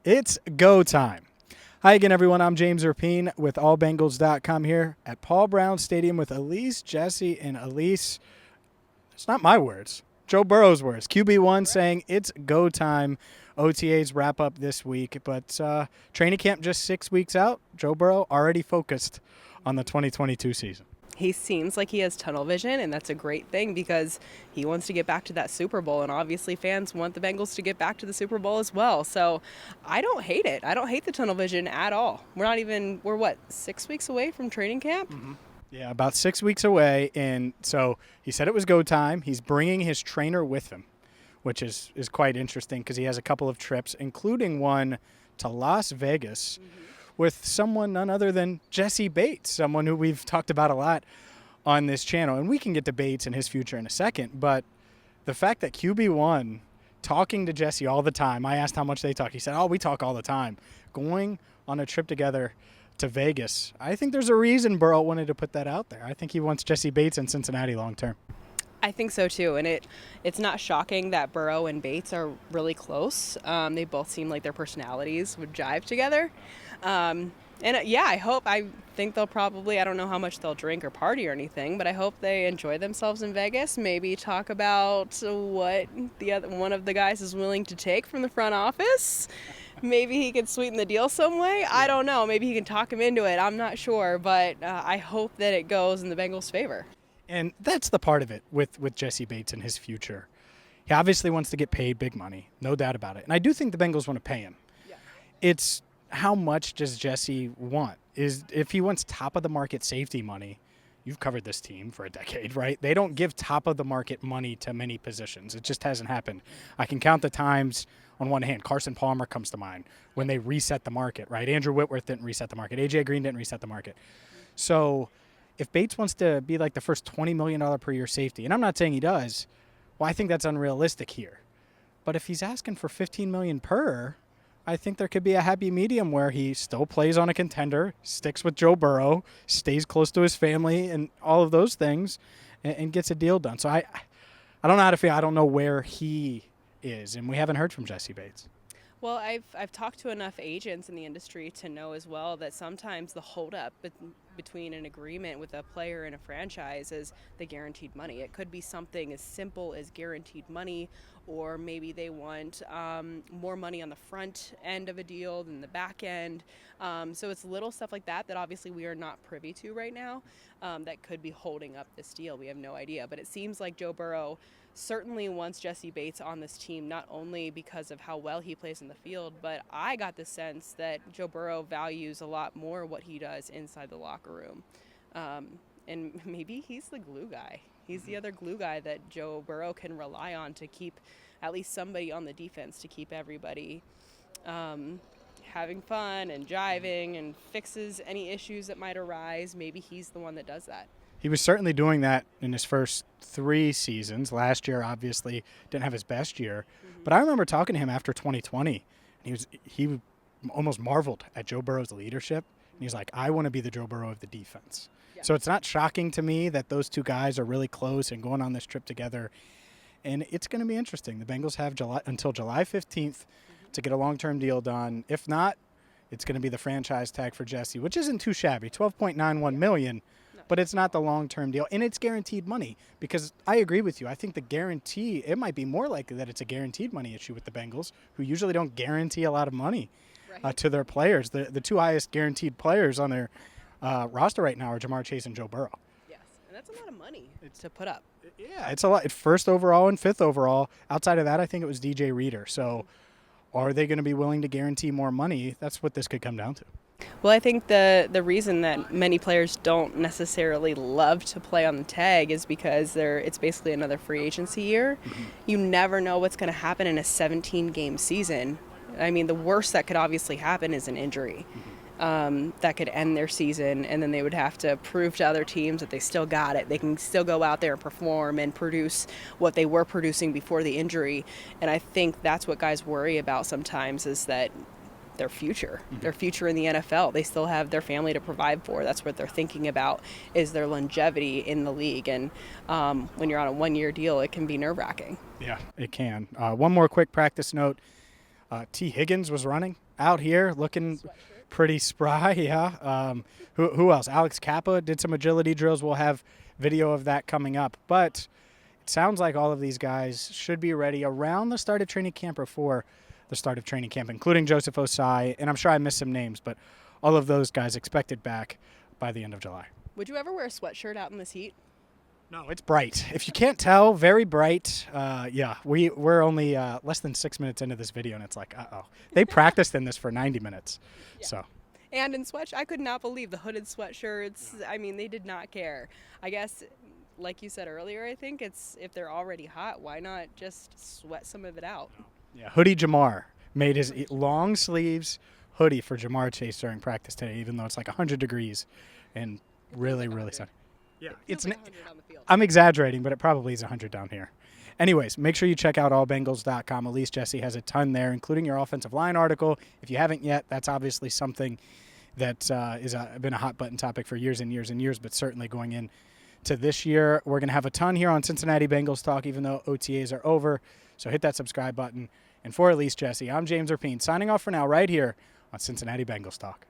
It's go time. Hi again, everyone. I'm James Rapien with allbengals.com here at Paul Brown Stadium with Elise, Jessie, and Elise. It's not my words. Joe Burrow's words. QB1 saying it's go time. OTAs wrap up this week, but training camp just 6 weeks out. Joe Burrow already focused on the 2022 season. He seems like he has tunnel vision, and that's a great thing because he wants to get back to that Super Bowl, and obviously fans want the Bengals to get back to the Super Bowl as well. So I don't hate it. I don't hate the tunnel vision at all. We're 6 weeks away from training camp? Mm-hmm. Yeah, about 6 weeks away, and so he said it was go time. He's bringing his trainer with him, which is quite interesting because he has a couple of trips, including one to Las Vegas. Mm-hmm. With someone none other than Jessie Bates, someone who we've talked about a lot on this channel. And we can get to Bates and his future in a second, but the fact that QB1 talking to Jessie all the time, I asked how much they talk. He said, we talk all the time. Going on a trip together to Vegas, I think there's a reason Burrow wanted to put that out there. I think he wants Jessie Bates in Cincinnati long term. I think so too, and it's not shocking that Burrow and Bates are really close. They both seem like their personalities would jive together. I think they'll probably, I don't know how much they'll drink or party or anything, but I hope they enjoy themselves in Vegas. Maybe talk about what one of the guys is willing to take from the front office. Maybe he could sweeten the deal some way. I don't know. Maybe he can talk him into it. I'm not sure, but I hope that it goes in the Bengals' favor. And that's the part of it with Jessie Bates and his future. He obviously wants to get paid big money, no doubt about it. And I do think the Bengals want to pay him. Yeah. It's how much does Jessie want? If he wants top-of-the-market safety money, you've covered this team for a decade, right? They don't give top-of-the-market money to many positions. It just hasn't happened. I can count the times on one hand. Carson Palmer comes to mind when they reset the market, right? Andrew Whitworth didn't reset the market. A.J. Green didn't reset the market. So if Bates wants to be like the first $20 million per year safety, and I'm not saying he does, well, I think that's unrealistic here. But if he's asking for $15 million per, I think there could be a happy medium where he still plays on a contender, sticks with Joe Burrow, stays close to his family and all of those things, and gets a deal done. So I don't know how to feel. I don't know where he is, and we haven't heard from Jessie Bates. Well, I've talked to enough agents in the industry to know as well that sometimes the holdup between an agreement with a player and a franchise is the guaranteed money. It could be something as simple as guaranteed money, or maybe they want more money on the front end of a deal than the back end. So it's little stuff like that obviously we are not privy to right now that could be holding up this deal. We have no idea. But it seems like Joe Burrow certainly wants Jessie Bates on this team, not only because of how well he plays in the field, but I got the sense that Joe Burrow values a lot more what he does inside the locker room. And maybe he's the glue guy. He's the other glue guy that Joe Burrow can rely on to keep at least somebody on the defense, to keep everybody having fun and jiving, and fixes any issues that might arise. Maybe he's the one that does that. He was certainly doing that in his first 3 seasons. Last year, obviously, didn't have his best year. Mm-hmm. But I remember talking to him after 2020, and he almost marveled at Joe Burrow's leadership. And he's like, I want to be the Joe Burrow of the defense. Yeah. So it's not shocking to me that those two guys are really close and going on this trip together. And it's going to be interesting. The Bengals have until July 15th to get a long-term deal done. If not, it's going to be the franchise tag for Jessie, which isn't too shabby, $12.91 million. But it's not the long-term deal, and it's guaranteed money, because I agree with you. I think the guarantee, it might be more likely that it's a guaranteed money issue with the Bengals, who usually don't guarantee a lot of money to their players. The two highest guaranteed players on their roster right now are Jamar Chase and Joe Burrow. Yes, and that's a lot of money to put up. Yeah, it's a lot. First overall and fifth overall. Outside of that, I think it was DJ Reader. So are they going to be willing to guarantee more money? That's what this could come down to. Well, I think the reason that many players don't necessarily love to play on the tag is because it's basically another free agency year. Mm-hmm. You never know what's going to happen in a 17-game season. I mean, the worst that could obviously happen is an injury. Mm-hmm. That could end their season, and then they would have to prove to other teams that they still got it. They can still go out there and perform and produce what they were producing before the injury. And I think that's what guys worry about sometimes, is that their future in the NFL. They still have their family to provide for. That's what they're thinking about, is their longevity in the league. And when you're on a one-year deal, it can be nerve-wracking. Yeah, it can. One more quick practice note. T. Higgins was running out here looking pretty spry. Yeah. Who else? Alex Kappa did some agility drills. We'll have video of that coming up. But it sounds like all of these guys should be ready around the start of training camp or for the start of training camp, including Joseph Osai. And I'm sure I missed some names, but all of those guys expected back by the end of July. Would you ever wear a sweatshirt out in this heat? No, it's bright. If you can't tell, very bright. Yeah, we're only less than 6 minutes into this video, and it's like, uh-oh. They practiced in this for 90 minutes. Yeah. So. And in I could not believe the hooded sweatshirts. I mean, they did not care. I guess, like you said earlier, I think it's if they're already hot, why not just sweat some of it out? Yeah, Hoodie Jamar made his long sleeves hoodie for Jamar Chase during practice today, even though it's like 100 degrees and really sunny. Yeah, it's like 100 on the field. I'm exaggerating, but it probably is 100 down here. Anyways, make sure you check out allbengals.com. Elise Jessie has a ton there, including your offensive line article. If you haven't yet, that's obviously something that is been a hot button topic for years and years and years, but certainly going into this year. We're going to have a ton here on Cincinnati Bengals Talk, even though OTAs are over. So hit that subscribe button. And for Elise Jessie, I'm James Rapien, signing off for now right here on Cincinnati Bengals Talk.